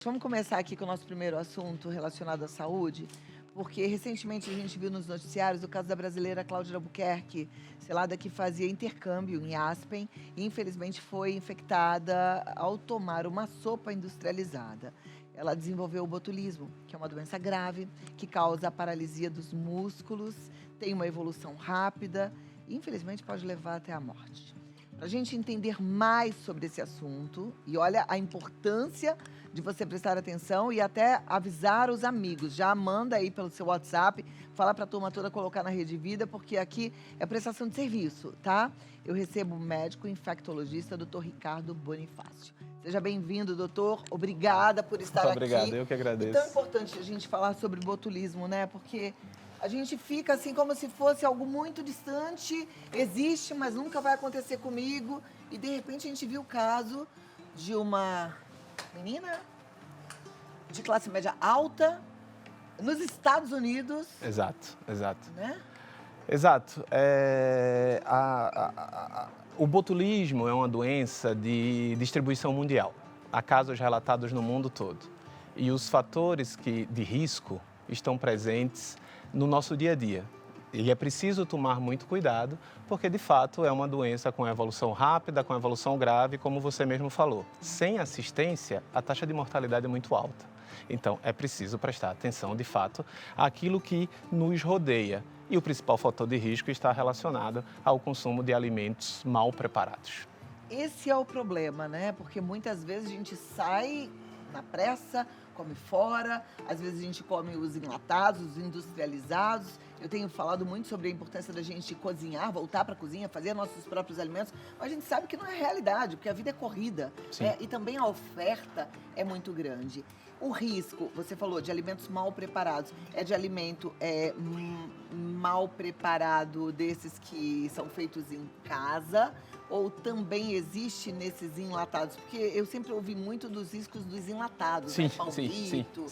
Vamos começar aqui com o nosso primeiro assunto relacionado à saúde, porque recentemente a gente viu nos noticiários o caso da brasileira Cláudia Albuquerque, selada que fazia intercâmbio em Aspen e infelizmente foi infectada ao tomar uma sopa industrializada. Ela desenvolveu o botulismo, que é uma doença grave que causa a paralisia dos músculos, tem uma evolução rápida e infelizmente pode levar até a morte. Para a gente entender mais sobre esse assunto, e olha a importância de você prestar atenção e até avisar os amigos. Já manda aí pelo seu WhatsApp, fala para a turma toda colocar na Rede Vida, porque aqui é prestação de serviço, tá? Eu recebo o médico infectologista, doutor Ricardo Bonifácio. Seja bem-vindo, doutor. Obrigada por estar aqui. Obrigado, eu que agradeço. É tão importante a gente falar sobre botulismo, né? Porque a gente fica assim como se fosse algo muito distante, existe, mas nunca vai acontecer comigo. E de repente a gente viu o caso de uma menina de classe média alta nos Estados Unidos. Exato. Né? Exato. O botulismo é uma doença de distribuição mundial. Há casos relatados no mundo todo. E os fatores de risco estão presentes no nosso dia a dia. E é preciso tomar muito cuidado, porque de fato é uma doença com evolução rápida, com evolução grave, como você mesmo falou. Sem assistência, a taxa de mortalidade é muito alta. Então, é preciso prestar atenção, de fato, àquilo que nos rodeia. E o principal fator de risco está relacionado ao consumo de alimentos mal preparados. Esse é o problema, né? Porque muitas vezes a gente sai na pressa, come fora, às vezes a gente come os enlatados, os industrializados. Eu tenho falado muito sobre a importância da gente cozinhar, voltar para a cozinha, fazer nossos próprios alimentos, mas a gente sabe que não é realidade, porque a vida é corrida, né? E também a oferta é muito grande. O risco, você falou, de alimentos mal preparados, é de alimento mal preparado desses que são feitos em casa, ou também existe nesses enlatados? Porque eu sempre ouvi muito dos riscos dos enlatados, né? Palmito.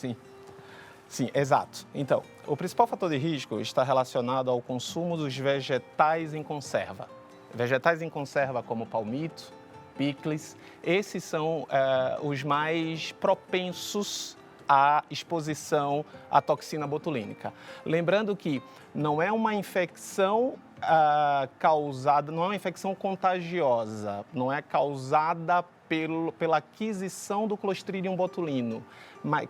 Sim, exato. Então, o principal fator de risco está relacionado ao consumo dos vegetais em conserva. Vegetais em conserva como palmito, picles, esses são os mais propensos à exposição à toxina botulínica. Lembrando que não é uma infecção causada, não é uma infecção contagiosa, não é causada pela aquisição do Clostridium botulino,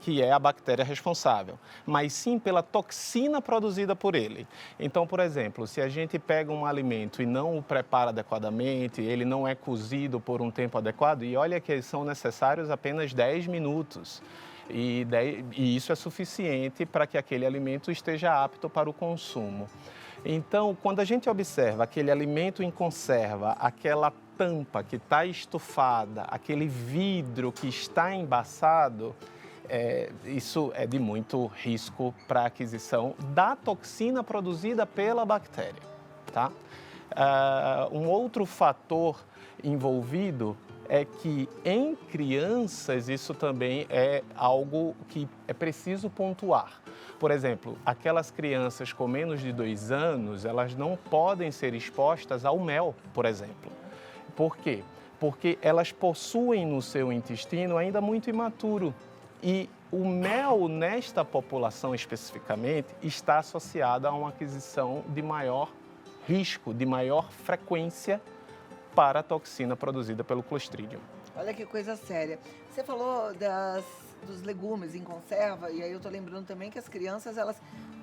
que é a bactéria responsável, mas sim pela toxina produzida por ele. Então, por exemplo, se a gente pega um alimento e não o prepara adequadamente, ele não é cozido por um tempo adequado, e olha que são necessários apenas 10 minutos, e isso é suficiente para que aquele alimento esteja apto para o consumo. Então, quando a gente observa aquele alimento em conserva, aquela tampa que está estufada, aquele vidro que está embaçado, isso é de muito risco para a aquisição da toxina produzida pela bactéria, tá? Um outro fator envolvido é que em crianças isso também é algo que é preciso pontuar. Por exemplo, aquelas crianças com menos de 2 anos, elas não podem ser expostas ao mel, por exemplo. Por quê? Porque elas possuem no seu intestino ainda muito imaturo. E o mel, nesta população especificamente, está associado a uma aquisição de maior risco, de maior frequência para a toxina produzida pelo Clostridium. Olha que coisa séria. Você falou dos legumes em conserva, e aí eu tô lembrando também que as crianças, elas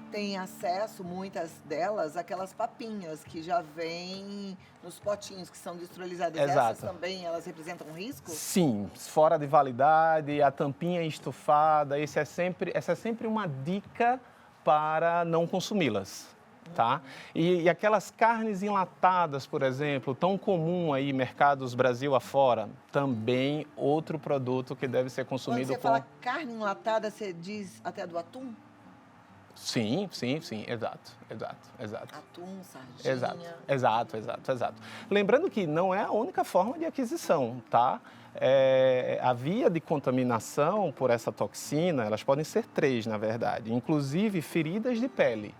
têm acesso, muitas delas, àquelas papinhas que já vêm nos potinhos que são industrializadas. Exato. Essas também, elas representam um risco? Sim, fora de validade, a tampinha estufada, essa é sempre uma dica para não consumi-las. Tá? E aquelas carnes enlatadas, por exemplo, tão comum aí mercados Brasil afora, também outro produto que deve ser consumido. Quando você fala carne enlatada, você diz até do atum? Sim, exato. Atum, sardinha. Exato. Lembrando que não é a única forma de aquisição, tá? A via de contaminação por essa toxina, elas podem ser 3, na verdade, inclusive feridas de pele.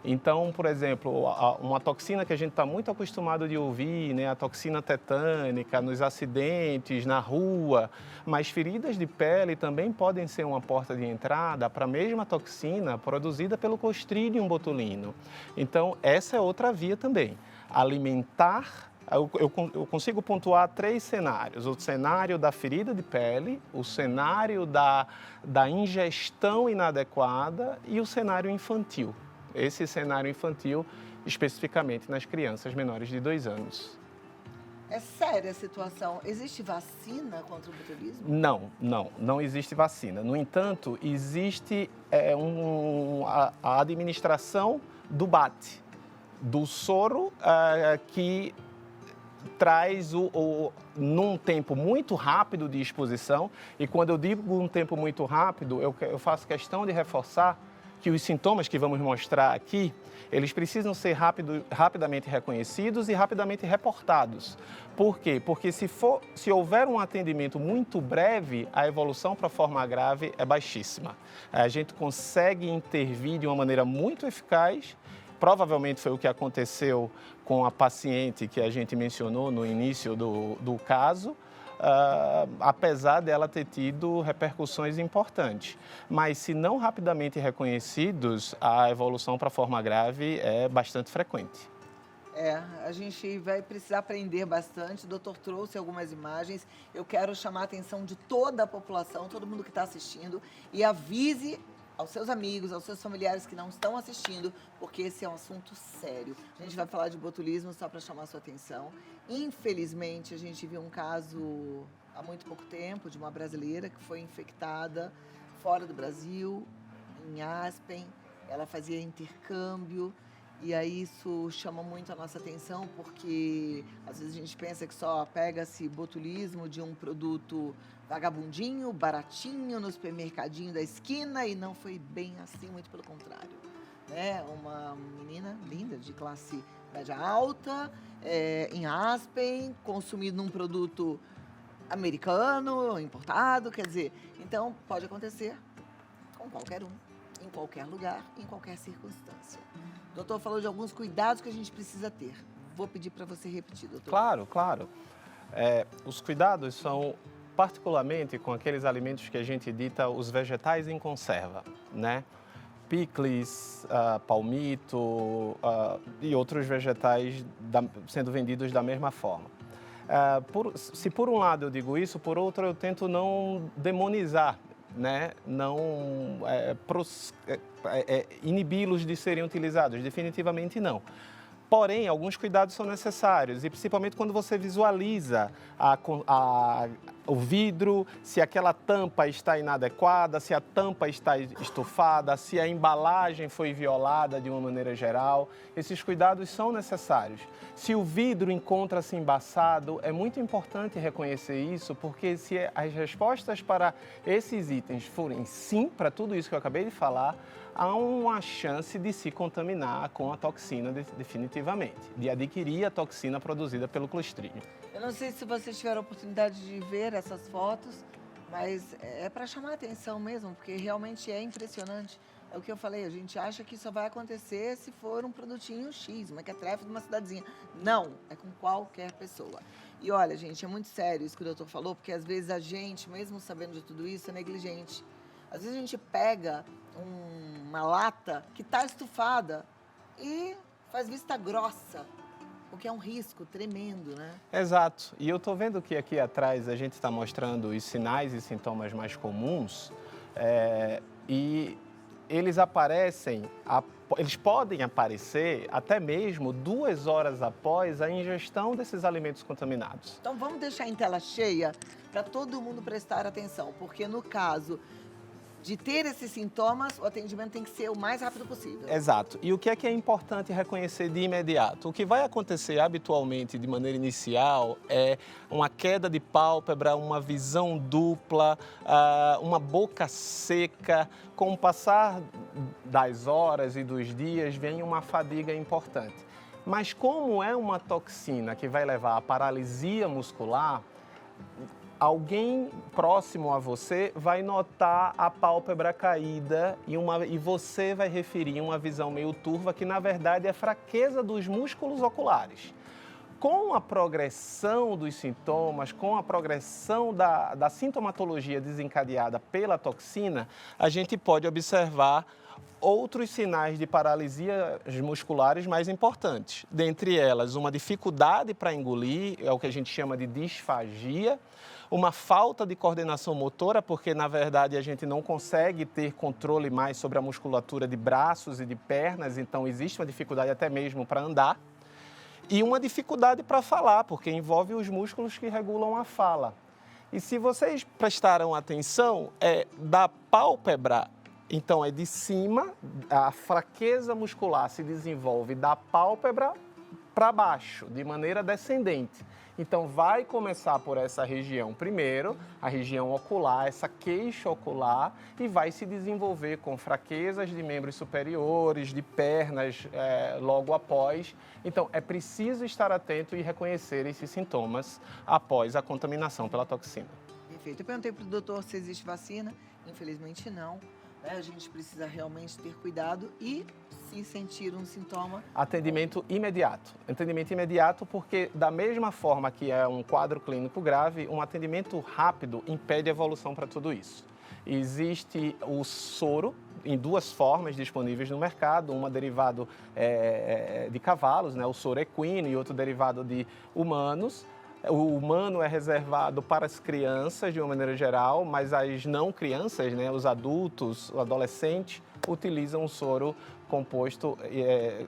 Então, por exemplo, uma toxina que a gente está muito acostumado de ouvir, né, a toxina tetânica nos acidentes, na rua, mas feridas de pele também podem ser uma porta de entrada para a mesma toxina produzida pelo Clostridium botulino. Então, essa é outra via também. Alimentar. Eu consigo pontuar 3 cenários: o cenário da ferida de pele, o cenário da ingestão inadequada e o cenário infantil. Esse cenário infantil, especificamente nas crianças menores de 2 anos. É séria a situação. Existe vacina contra o botulismo? Não existe vacina. No entanto, existe a administração do BAT, do soro que traz num tempo muito rápido de exposição. E quando eu digo um tempo muito rápido, eu faço questão de reforçar que os sintomas que vamos mostrar aqui, eles precisam ser rapidamente reconhecidos e rapidamente reportados. Por quê? Porque se houver um atendimento muito breve, a evolução para a forma grave é baixíssima. A gente consegue intervir de uma maneira muito eficaz. Provavelmente foi o que aconteceu com a paciente que a gente mencionou no início do caso, apesar dela ter tido repercussões importantes. Mas, se não rapidamente reconhecidos, a evolução para a forma grave é bastante frequente. A gente vai precisar aprender bastante. O doutor trouxe algumas imagens. Eu quero chamar a atenção de toda a população, todo mundo que está assistindo, e avise aos seus amigos, aos seus familiares que não estão assistindo, porque esse é um assunto sério. A gente vai falar de botulismo só para chamar a sua atenção. Infelizmente, a gente viu um caso há muito pouco tempo de uma brasileira que foi infectada fora do Brasil, em Aspen. Ela fazia intercâmbio. E aí isso chama muito a nossa atenção, porque às vezes a gente pensa que só pega-se botulismo de um produto vagabundinho, baratinho, no supermercadinho da esquina, e não foi bem assim, muito pelo contrário. Uma menina linda, de classe média alta, em Aspen, consumindo um produto americano, importado, quer dizer, então pode acontecer com qualquer um, em qualquer lugar, em qualquer circunstância. O doutor falou de alguns cuidados que a gente precisa ter. Vou pedir para você repetir, doutor. Claro. Os cuidados são particularmente com aqueles alimentos que a gente dita os vegetais em conserva, né? Picles, palmito e outros vegetais sendo vendidos da mesma forma. Se por um lado eu digo isso, por outro eu tento não demonizar, né? Não inibi-los de serem utilizados, definitivamente não. Porém, alguns cuidados são necessários, e principalmente quando você visualiza o vidro, se aquela tampa está inadequada, se a tampa está estufada, se a embalagem foi violada de uma maneira geral. Esses cuidados são necessários. Se o vidro encontra-se embaçado, é muito importante reconhecer isso, porque se as respostas para esses itens forem sim para tudo isso que eu acabei de falar, há uma chance de se contaminar com a toxina definitivamente, de adquirir a toxina produzida pelo Clostridium. Eu não sei se vocês tiveram a oportunidade de ver essas fotos, mas é para chamar a atenção mesmo, porque realmente é impressionante. É o que eu falei, a gente acha que só vai acontecer se for um produtinho X, uma mequetrefe de uma cidadezinha. Não, é com qualquer pessoa. E olha, gente, é muito sério isso que o doutor falou, porque às vezes a gente, mesmo sabendo de tudo isso, é negligente. Às vezes a gente pega uma lata que está estufada e faz vista grossa, o que é um risco tremendo, né? Exato. E eu estou vendo que aqui atrás a gente está mostrando os sinais e sintomas mais comuns, e eles eles podem aparecer até mesmo 2 horas após a ingestão desses alimentos contaminados. Então vamos deixar em tela cheia para todo mundo prestar atenção, porque no caso de ter esses sintomas, o atendimento tem que ser o mais rápido possível. Exato. E o que é importante reconhecer de imediato? O que vai acontecer habitualmente, de maneira inicial, é uma queda de pálpebra, uma visão dupla, uma boca seca. Com o passar das horas e dos dias, vem uma fadiga importante. Mas como é uma toxina que vai levar à paralisia muscular, alguém próximo a você vai notar a pálpebra caída e você vai referir uma visão meio turva, que na verdade é fraqueza dos músculos oculares. Com a progressão dos sintomas, com a progressão da sintomatologia desencadeada pela toxina, a gente pode observar outros sinais de paralisias musculares mais importantes. Dentre elas, uma dificuldade para engolir, é o que a gente chama de disfagia, uma falta de coordenação motora, porque na verdade a gente não consegue ter controle mais sobre a musculatura de braços e de pernas, então existe uma dificuldade até mesmo para andar. E uma dificuldade para falar, porque envolve os músculos que regulam a fala. E se vocês prestaram atenção, da pálpebra, então é de cima, a fraqueza muscular se desenvolve da pálpebra para baixo, de maneira descendente. Então vai começar por essa região primeiro, a região ocular, essa queixa ocular, e vai se desenvolver com fraquezas de membros superiores, de pernas logo após. Então é preciso estar atento e reconhecer esses sintomas após a contaminação pela toxina. Perfeito. Eu perguntei para o doutor se existe vacina, infelizmente não. A gente precisa realmente ter cuidado e, se sentir um sintoma... Atendimento imediato. Atendimento imediato porque, da mesma forma que é um quadro clínico grave, um atendimento rápido impede a evolução para tudo isso. Existe o soro em duas formas disponíveis no mercado, uma derivado de cavalos, né, o soro equino, e outro derivado de humanos. O humano é reservado para as crianças, de uma maneira geral, mas as não crianças, né, os adultos, os adolescentes, utilizam um soro composto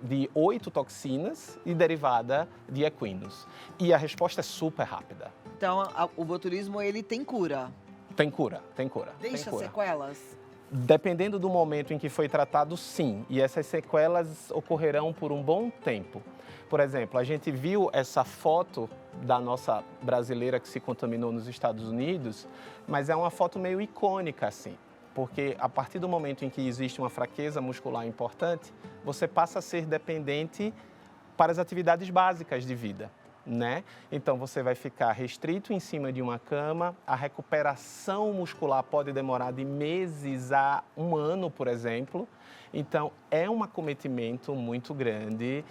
de 8 toxinas e derivada de equinos. E a resposta é super rápida. Então, o botulismo, ele tem cura? Tem cura, tem cura. Deixa tem cura. sequelas? Dependendo do momento em que foi tratado, sim. E essas sequelas ocorrerão por um bom tempo. Por exemplo, a gente viu essa foto da nossa brasileira que se contaminou nos Estados Unidos, mas é uma foto meio icônica, assim, porque a partir do momento em que existe uma fraqueza muscular importante, você passa a ser dependente para as atividades básicas de vida, né? Então, você vai ficar restrito em cima de uma cama, a recuperação muscular pode demorar de meses a um ano, por exemplo. Então, é um acometimento muito grande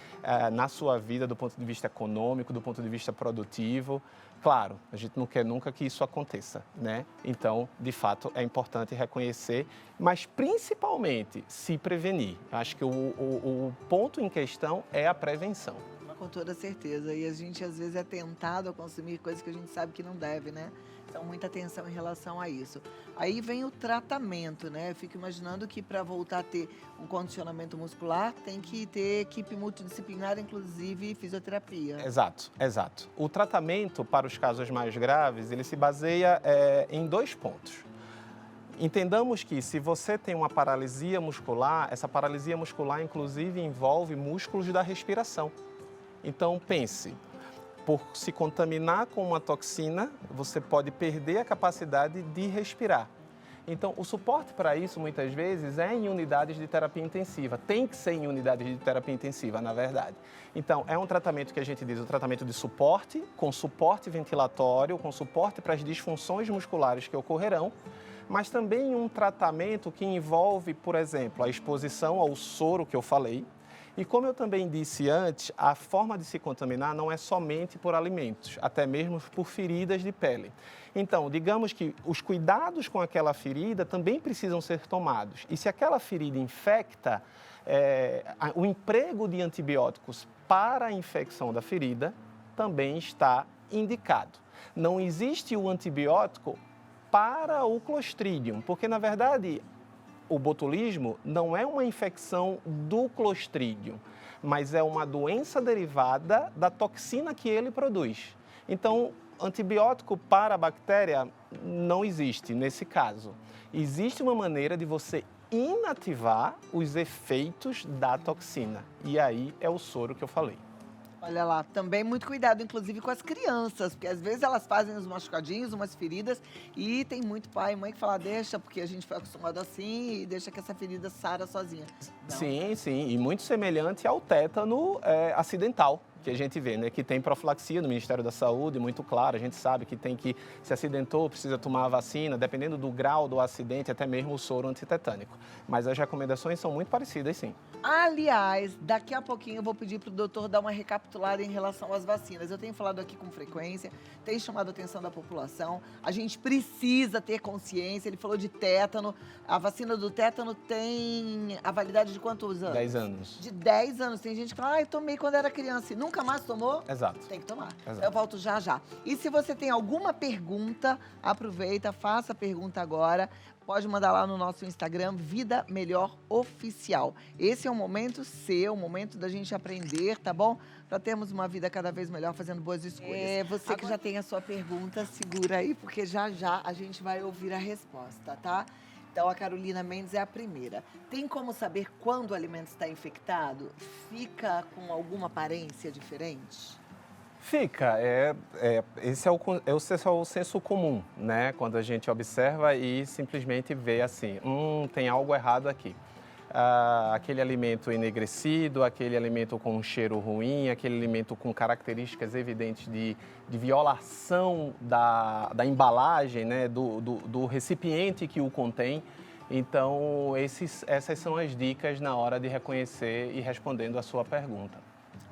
na sua vida, do ponto de vista econômico, do ponto de vista produtivo. Claro, a gente não quer nunca que isso aconteça, né? Então, de fato, é importante reconhecer, mas principalmente se prevenir. Acho que o ponto em questão é a prevenção. Com toda certeza. E a gente, às vezes, é tentado a consumir coisas que a gente sabe que não deve, né? Então, muita atenção em relação a isso. Aí vem o tratamento, né? Eu fico imaginando que para voltar a ter um condicionamento muscular, tem que ter equipe multidisciplinar, inclusive fisioterapia. Exato, exato. O tratamento para os casos mais graves, ele se baseia em 2 pontos. Entendamos que se você tem uma paralisia muscular, essa paralisia muscular, inclusive, envolve músculos da respiração. Então, pense, por se contaminar com uma toxina, você pode perder a capacidade de respirar. Então, o suporte para isso, muitas vezes, é em unidades de terapia intensiva. Tem que ser em unidades de terapia intensiva, na verdade. Então, é um tratamento que a gente diz, um tratamento de suporte, com suporte ventilatório, com suporte para as disfunções musculares que ocorrerão, mas também um tratamento que envolve, por exemplo, a exposição ao soro que eu falei. E como eu também disse antes, a forma de se contaminar não é somente por alimentos, até mesmo por feridas de pele. Então, digamos que os cuidados com aquela ferida também precisam ser tomados. E se aquela ferida infecta, o emprego de antibióticos para a infecção da ferida também está indicado. Não existe o antibiótico para o Clostridium, porque, na verdade, o botulismo não é uma infecção do Clostridium, mas é uma doença derivada da toxina que ele produz. Então, antibiótico para a bactéria não existe nesse caso. Existe uma maneira de você inativar os efeitos da toxina. E aí é o soro que eu falei. Olha lá, também muito cuidado, inclusive com as crianças, porque às vezes elas fazem uns machucadinhos, umas feridas, e tem muito pai e mãe que fala, deixa, porque a gente foi acostumado assim, e deixa que essa ferida sara sozinha. Não. Sim, sim, e muito semelhante ao tétano acidental. que a gente vê, né? Que tem profilaxia no Ministério da Saúde, muito claro, a gente sabe que tem que, se acidentou, precisa tomar a vacina, dependendo do grau do acidente, até mesmo o soro antitetânico. Mas as recomendações são muito parecidas, sim. Aliás, daqui a pouquinho eu vou pedir para o doutor dar uma recapitulada em relação às vacinas. Eu tenho falado aqui com frequência, tem chamado a atenção da população. A gente precisa ter consciência. Ele falou de tétano. A vacina do tétano tem a validade de quantos anos? 10 anos. De 10 anos. Tem gente que fala, eu tomei quando era criança e nunca mais tomou? Exato. Tem que tomar. Exato. Eu volto já já. E se você tem alguma pergunta, aproveita, faça a pergunta agora. Pode mandar lá no nosso Instagram, Vida Melhor Oficial. Esse é o momento seu, o momento da gente aprender, tá bom? Para termos uma vida cada vez melhor, fazendo boas escolhas. Você que já tem a sua pergunta, segura aí, porque já já a gente vai ouvir a resposta, tá? Então, a Carolina Mendes é a primeira. Tem como saber quando o alimento está infectado? Fica com alguma aparência diferente? Fica, esse é o senso comum, né? Quando a gente observa e simplesmente vê assim, tem algo errado aqui. Aquele alimento enegrecido, aquele alimento com um cheiro ruim, aquele alimento com características evidentes de violação da embalagem, né? do recipiente que o contém. Então, essas são as dicas na hora de reconhecer e respondendo a sua pergunta.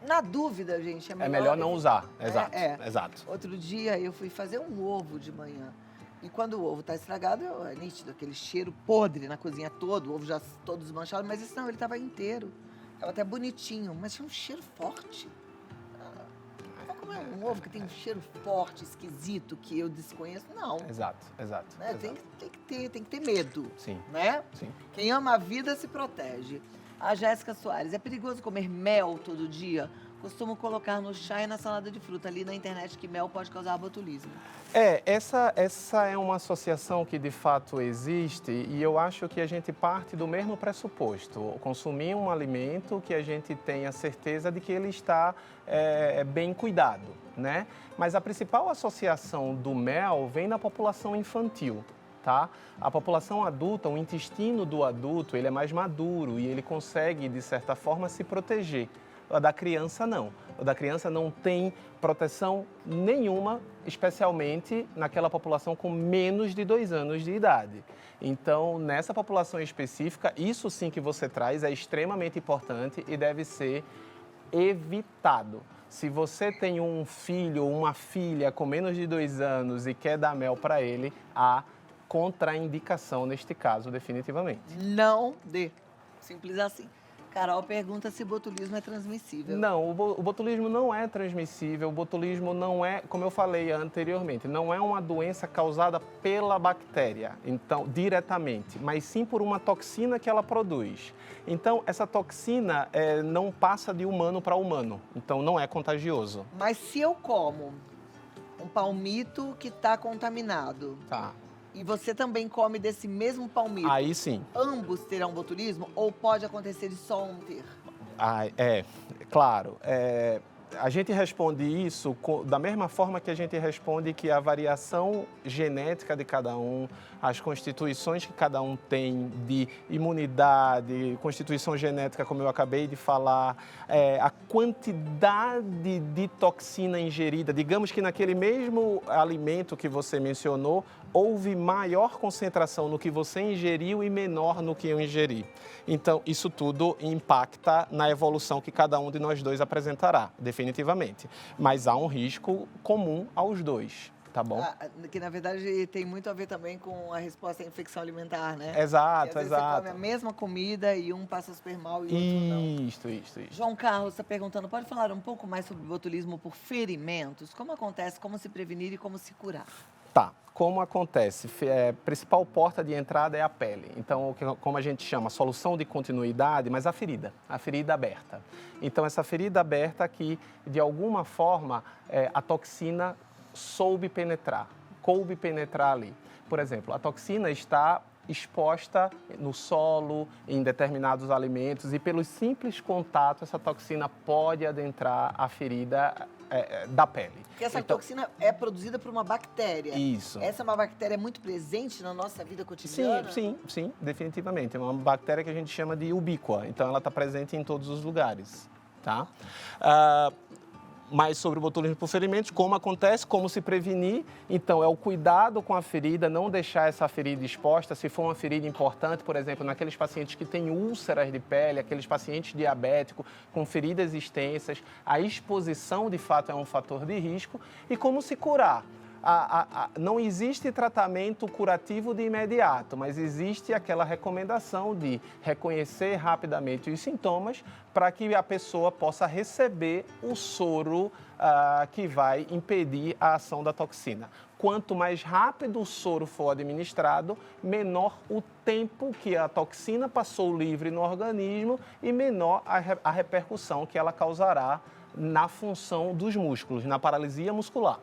Na dúvida, gente, é melhor não usar. Exato, exato. Outro dia eu fui fazer um ovo de manhã. E quando o ovo está estragado, é nítido, aquele cheiro podre na cozinha todo, o ovo já todo desmanchado. Mas esse não, ele estava inteiro. Estava até bonitinho, mas tinha um cheiro forte. Vou comer um ovo que tem um cheiro forte, esquisito, que eu desconheço? Não. Exato. Né? Exato. Tem que ter medo. Sim. Né? Sim. Quem ama a vida se protege. A Jéssica Soares, é perigoso comer mel todo dia? Costumo colocar no chá e na salada de fruta. Ali na internet que mel pode causar botulismo. Essa é uma associação que de fato existe e eu acho que a gente parte do mesmo pressuposto. Consumir um alimento que a gente tenha certeza de que ele está bem cuidado, né? Mas a principal associação do mel vem na população infantil. Tá? A população adulta, o intestino do adulto, ele é mais maduro e ele consegue, de certa forma, se proteger. O da criança, não. O da criança não tem proteção nenhuma, especialmente naquela população com menos de 2 anos de idade. Então, nessa população específica, isso sim que você traz é extremamente importante e deve ser evitado. Se você tem um filho ou uma filha com menos de 2 anos e quer dar mel para ele, há contraindicação neste caso, definitivamente. Não dê. Simples assim. Carol pergunta se botulismo é transmissível. Não, o botulismo não é transmissível. O botulismo não é, como eu falei anteriormente, não é uma doença causada pela bactéria, então, diretamente, mas sim por uma toxina que ela produz. Então, essa toxina não passa de humano para humano, então não é contagioso. Mas se eu como um palmito que está contaminado... Tá. E você também come desse mesmo palmito. Aí sim. Ambos terão botulismo ou pode acontecer de só um ter? Claro. A gente responde isso da mesma forma que a gente responde que a variação genética de cada um, as constituições que cada um tem de imunidade, constituição genética, como eu acabei de falar, a quantidade de toxina ingerida, digamos que naquele mesmo alimento que você mencionou, houve maior concentração no que você ingeriu e menor no que eu ingeri. Então, isso tudo impacta na evolução que cada um de nós dois apresentará, definitivamente. Mas há um risco comum aos dois, tá bom? Que, na verdade, tem muito a ver também com a resposta à infecção alimentar, né? Exato, às vezes exato. Você come a mesma comida e um passa super mal e o outro não. Isso. João Carlos está perguntando, pode falar um pouco mais sobre botulismo por ferimentos? Como acontece, como se prevenir e como se curar? Tá. Como acontece? A principal porta de entrada é a pele. Então, como a gente chama, solução de continuidade, mas a ferida aberta. Então, essa ferida aberta que, de alguma forma, a toxina coube penetrar ali. Por exemplo, a toxina está exposta no solo, em determinados alimentos, e pelo simples contato, essa toxina pode adentrar a ferida da pele. Porque essa toxina é produzida por uma bactéria. Isso. Essa é uma bactéria muito presente na nossa vida cotidiana? Sim, definitivamente. É uma bactéria que a gente chama de ubíqua. Então, ela está presente em todos os lugares, tá? mais sobre o botulismo por ferimentos, como acontece, como se prevenir. Então, é o cuidado com a ferida, não deixar essa ferida exposta. Se for uma ferida importante, por exemplo, naqueles pacientes que têm úlceras de pele, aqueles pacientes diabéticos com feridas extensas, a exposição, de fato, é um fator de risco. E como se curar? Não existe tratamento curativo de imediato, mas existe aquela recomendação de reconhecer rapidamente os sintomas para que a pessoa possa receber o soro que vai impedir a ação da toxina. Quanto mais rápido o soro for administrado, menor o tempo que a toxina passou livre no organismo e menor a repercussão que ela causará na função dos músculos, na paralisia muscular.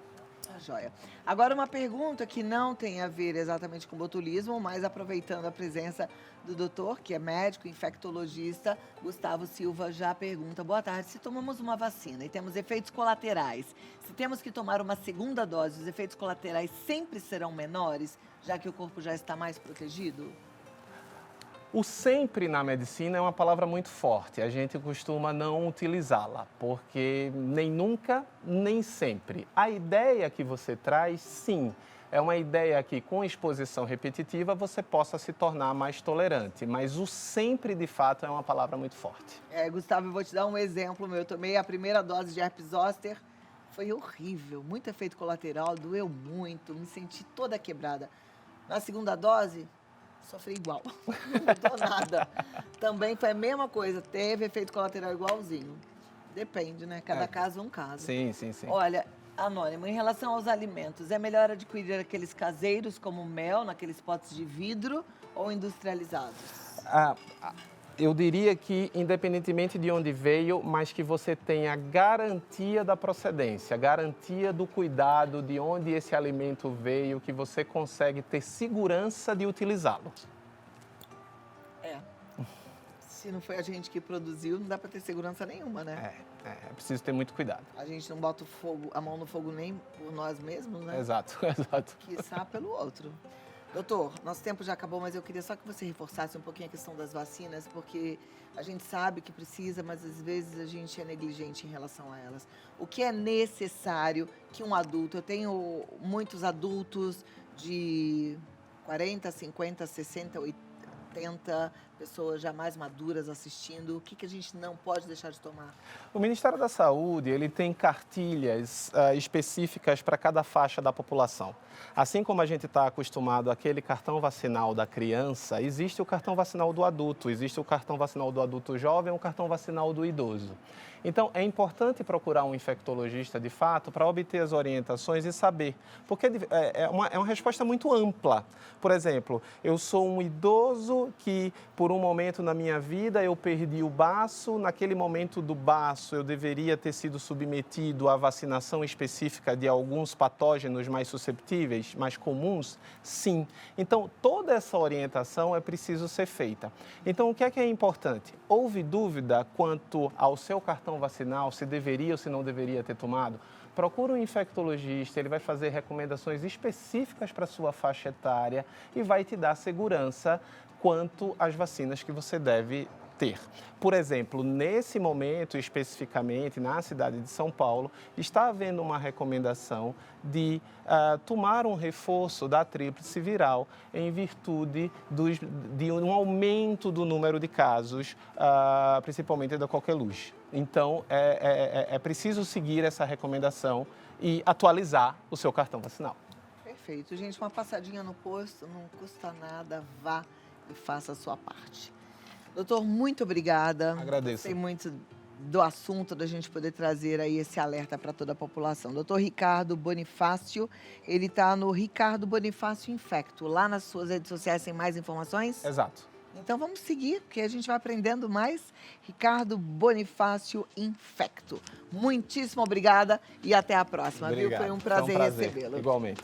Joia. Agora, uma pergunta que não tem a ver exatamente com botulismo, mas aproveitando a presença do doutor, que é médico, infectologista, Gustavo Silva já pergunta: boa tarde, se tomamos uma vacina e temos efeitos colaterais, se temos que tomar uma segunda dose, os efeitos colaterais sempre serão menores, já que o corpo já está mais protegido? O sempre na medicina é uma palavra muito forte, a gente costuma não utilizá-la, porque nem nunca, nem sempre. A ideia que você traz, sim, é uma ideia que com exposição repetitiva você possa se tornar mais tolerante, mas o sempre, de fato, é uma palavra muito forte. Gustavo, eu vou te dar um exemplo meu. Eu tomei a primeira dose de herpes zoster, foi horrível, muito efeito colateral, doeu muito, me senti toda quebrada. Na segunda dose, sofri igual, não mudou nada. Também foi a mesma coisa, teve efeito colateral igualzinho. Depende, né? Cada caso é um caso. Sim, sim, sim. Olha, Anônimo, em relação aos alimentos, é melhor adquirir aqueles caseiros como mel, naqueles potes de vidro, ou industrializados? Eu diria que, independentemente de onde veio, mas que você tenha garantia da procedência, garantia do cuidado de onde esse alimento veio, que você consegue ter segurança de utilizá-lo. Se não foi a gente que produziu, não dá para ter segurança nenhuma, né? É preciso ter muito cuidado. A gente não bota a mão no fogo nem por nós mesmos, né? Exato, exato. Quiçá pelo outro. Doutor, nosso tempo já acabou, mas eu queria só que você reforçasse um pouquinho a questão das vacinas, porque a gente sabe que precisa, mas às vezes a gente é negligente em relação a elas. O que é necessário que um adulto, eu tenho muitos adultos de 40, 50, 60, 80 pessoas já mais maduras assistindo, o que a gente não pode deixar de tomar? O Ministério da Saúde, ele tem cartilhas específicas para cada faixa da população. Assim como a gente está acostumado àquele cartão vacinal da criança, existe o cartão vacinal do adulto, existe o cartão vacinal do adulto jovem e o cartão vacinal do idoso. Então, é importante procurar um infectologista, de fato, para obter as orientações e saber. Porque é uma resposta muito ampla. Por exemplo, eu sou um idoso que, por um momento na minha vida, eu perdi o baço. Naquele momento do baço, eu deveria ter sido submetido à vacinação específica de alguns patógenos mais susceptíveis, mais comuns? Sim. Então, toda essa orientação é preciso ser feita. Então, o que é importante? Houve dúvida quanto ao seu cartão vacinal, se deveria ou se não deveria ter tomado? Procura um infectologista, ele vai fazer recomendações específicas para a sua faixa etária e vai te dar segurança quanto às vacinas que você deve ter. Por exemplo, nesse momento, especificamente na cidade de São Paulo, está havendo uma recomendação de tomar um reforço da tríplice viral em virtude de um aumento do número de casos, principalmente da coqueluche. Então, é preciso seguir essa recomendação e atualizar o seu cartão vacinal. Perfeito. Gente, uma passadinha no posto não custa nada, vá e faça a sua parte. Doutor, muito obrigada. Agradeço. Gostei muito do assunto, da gente poder trazer aí esse alerta para toda a população. Doutor Ricardo Bonifácio, ele está no Ricardo Bonifácio Infecto. Lá nas suas redes sociais tem mais informações? Exato. Então vamos seguir, porque a gente vai aprendendo mais. Ricardo Bonifácio Infecto. Muitíssimo obrigada e até a próxima. Obrigado. Viu? Foi um prazer recebê-lo. Igualmente.